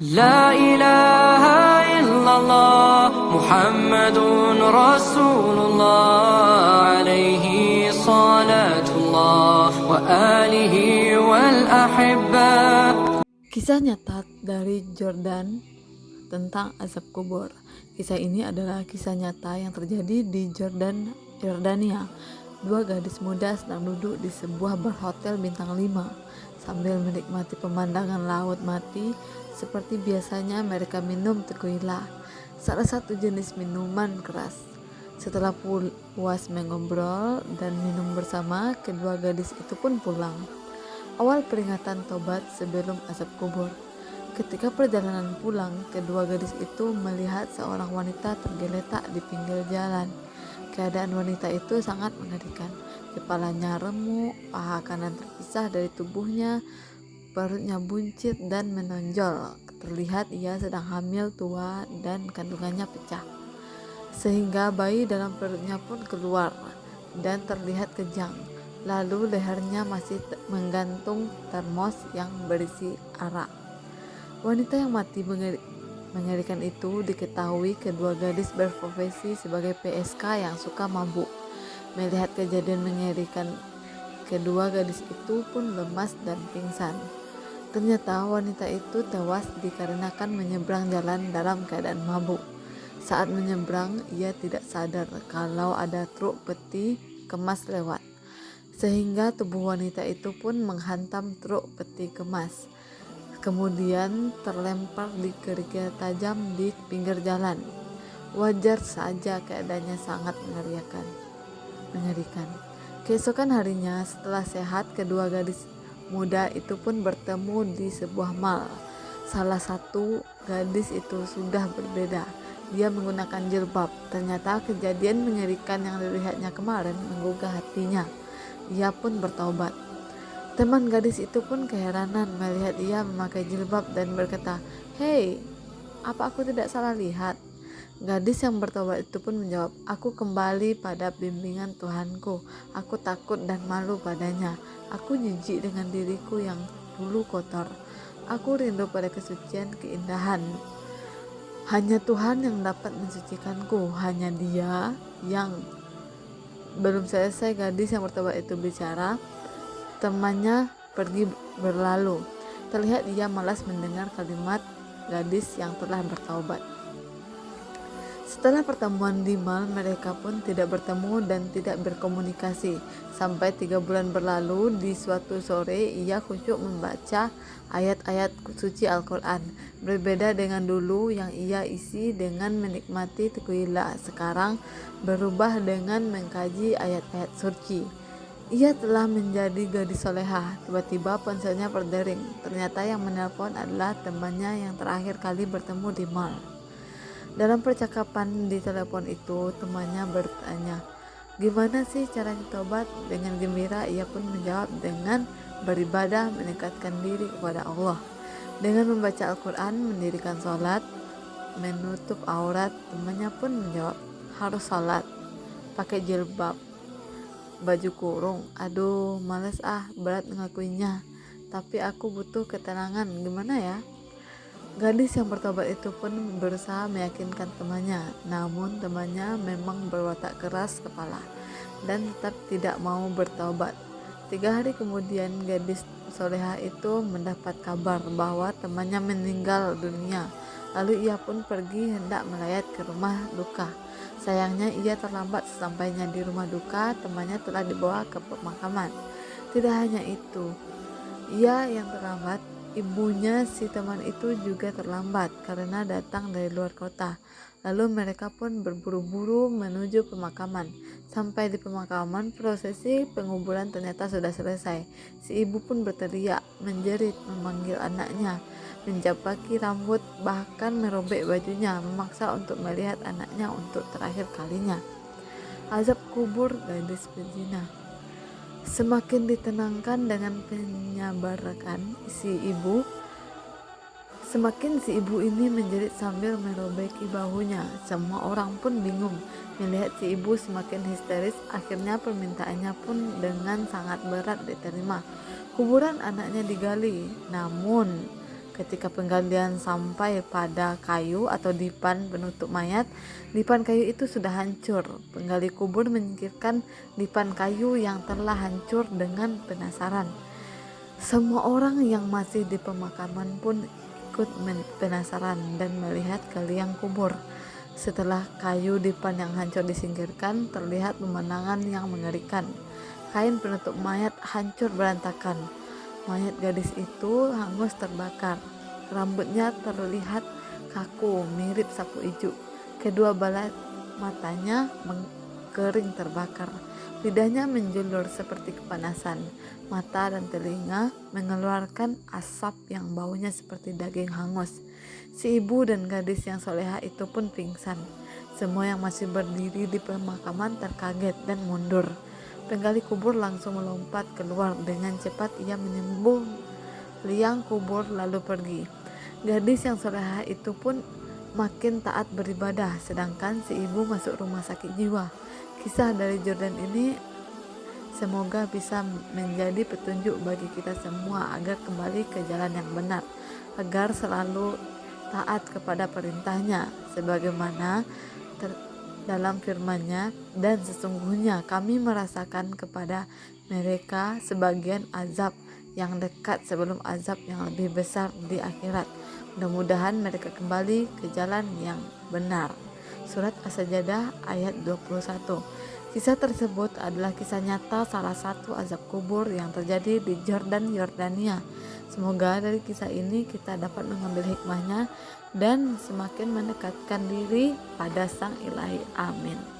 لا إله إلا الله محمد رسول الله عليه صلاة الله وآله والأحبة. Kisah nyata dari Jordan tentang azab kubur. Kisah ini adalah kisah nyata yang terjadi di Yordania. Dua gadis muda sedang duduk di sebuah bar hotel bintang 5 sambil menikmati pemandangan laut mati. Seperti biasanya mereka minum tequila, salah satu jenis minuman keras. Setelah puas mengobrol dan minum bersama, kedua gadis itu pun pulang. Awal peringatan tobat sebelum azab kubur. Ketika perjalanan pulang, kedua gadis itu melihat seorang wanita tergeletak di pinggir jalan. Keadaan wanita itu sangat mengerikan. Kepalanya remuk, paha kanan terpisah dari tubuhnya, perutnya buncit dan menonjol. Terlihat ia sedang hamil tua dan kandungannya pecah, sehingga bayi dalam perutnya pun keluar dan terlihat kejang. Lalu lehernya masih menggantung termos yang berisi arak. Wanita yang mati mengerikan itu diketahui kedua gadis berprofesi sebagai PSK yang suka mabuk. Melihat kejadian mengerikan, kedua gadis itu pun lemas dan pingsan. Ternyata wanita itu tewas dikarenakan menyeberang jalan dalam keadaan mabuk. Saat menyeberang, ia tidak sadar kalau ada truk peti kemas lewat, sehingga tubuh wanita itu pun menghantam truk peti kemas. Kemudian terlempar di kerikil tajam di pinggir jalan. Wajar saja keadaannya sangat mengerikan. Keesokan harinya setelah sehat, kedua gadis muda itu pun bertemu di sebuah mall. Salah satu gadis itu sudah berbeda. Dia menggunakan jilbab. Ternyata kejadian mengerikan yang dilihatnya kemarin menggugah hatinya. Ia pun bertaubat. Teman gadis itu pun keheranan melihat ia memakai jilbab dan berkata, "Hei, apa aku tidak salah lihat?" Gadis yang bertobat itu pun menjawab, "Aku kembali pada bimbingan Tuhanku. Aku takut dan malu padanya. Aku jijik dengan diriku yang dulu kotor. Aku rindu pada kesucian keindahan. Hanya Tuhan yang dapat mensucikanku. Hanya Dia yang..." Belum selesai gadis yang bertobat itu bicara, temannya pergi berlalu. Terlihat ia malas mendengar kalimat gadis yang telah bertaubat. Setelah pertemuan di mall, mereka pun tidak bertemu dan tidak berkomunikasi. Sampai 3 bulan berlalu, di suatu sore ia khusyuk membaca ayat-ayat suci Al-Quran. Berbeda dengan dulu yang ia isi dengan menikmati tequila, sekarang berubah dengan mengkaji ayat-ayat suci. Ia telah menjadi gadis solehah. Tiba-tiba ponselnya berdering. Ternyata yang menelpon adalah temannya yang terakhir kali bertemu di mall. Dalam percakapan di telepon itu, temannya bertanya, "Gimana sih caranya tobat?" Dengan gembira ia pun menjawab dengan beribadah, mendekatkan diri kepada Allah. Dengan membaca Al-Quran, mendirikan sholat, menutup aurat. Temannya pun menjawab, "Harus sholat, pakai jilbab, baju kurung. Aduh, males berat ngakuinya. Tapi aku butuh ketenangan, gimana ya?" Gadis yang bertobat itu pun berusaha meyakinkan temannya, namun temannya memang berwatak keras kepala dan tetap tidak mau bertobat. 3 hari kemudian, gadis soleha itu mendapat kabar bahwa temannya meninggal dunia. Lalu ia pun pergi hendak melayat ke rumah duka. Sayangnya ia terlambat. Sesampainya di rumah duka, temannya telah dibawa ke pemakaman. Tidak hanya itu, ia yang terlambat, ibunya si teman itu juga terlambat karena datang dari luar kota. Lalu mereka pun berburu-buru menuju pemakaman. Sampai di pemakaman, prosesi penguburan ternyata sudah selesai. Si ibu pun berteriak, menjerit, memanggil anaknya, menjabaki rambut, bahkan merobek bajunya, memaksa untuk melihat anaknya untuk terakhir kalinya. Azab kubur gadis berzina. Semakin ditenangkan dengan penyabarkan si ibu, semakin si ibu ini menjerit sambil merobeki bahunya. Semua orang pun bingung melihat si ibu semakin histeris. Akhirnya permintaannya pun dengan sangat berat diterima. Kuburan anaknya digali, namun Ketika penggalian sampai pada kayu atau dipan penutup mayat, dipan kayu itu sudah hancur. Penggali kubur menyingkirkan dipan kayu yang telah hancur dengan penasaran. Semua orang yang masih di pemakaman pun ikut penasaran dan melihat ke liang kubur. Setelah kayu dipan yang hancur disingkirkan, terlihat pemandangan yang mengerikan. Kain penutup mayat hancur berantakan. Mayat gadis itu hangus terbakar. Rambutnya terlihat kaku, mirip sapu ijuk. Kedua balat matanya kering terbakar. Lidahnya menjulur seperti kepanasan. Mata dan telinga mengeluarkan asap yang baunya seperti daging hangus. Si ibu dan gadis yang soleha itu pun pingsan. Semua yang masih berdiri di pemakaman terkaget dan mundur. Penggali kubur langsung melompat keluar. Dengan cepat ia menyembur liang kubur lalu pergi. Gadis yang soleha itu pun makin taat beribadah, sedangkan si ibu masuk rumah sakit jiwa. Kisah dari Jordan ini semoga bisa menjadi petunjuk bagi kita semua agar kembali ke jalan yang benar, agar selalu taat kepada perintahnya sebagaimana dalam firman-Nya, dan sesungguhnya kami merasakan kepada mereka sebagian azab yang dekat sebelum azab yang lebih besar di akhirat. Mudah-mudahan mereka kembali ke jalan yang benar. Surat As-Sajdah ayat 21. Kisah tersebut adalah kisah nyata salah satu azab kubur yang terjadi di Jordan, Yordania. Semoga dari kisah ini kita dapat mengambil hikmahnya dan semakin mendekatkan diri pada Sang Ilahi. Amin.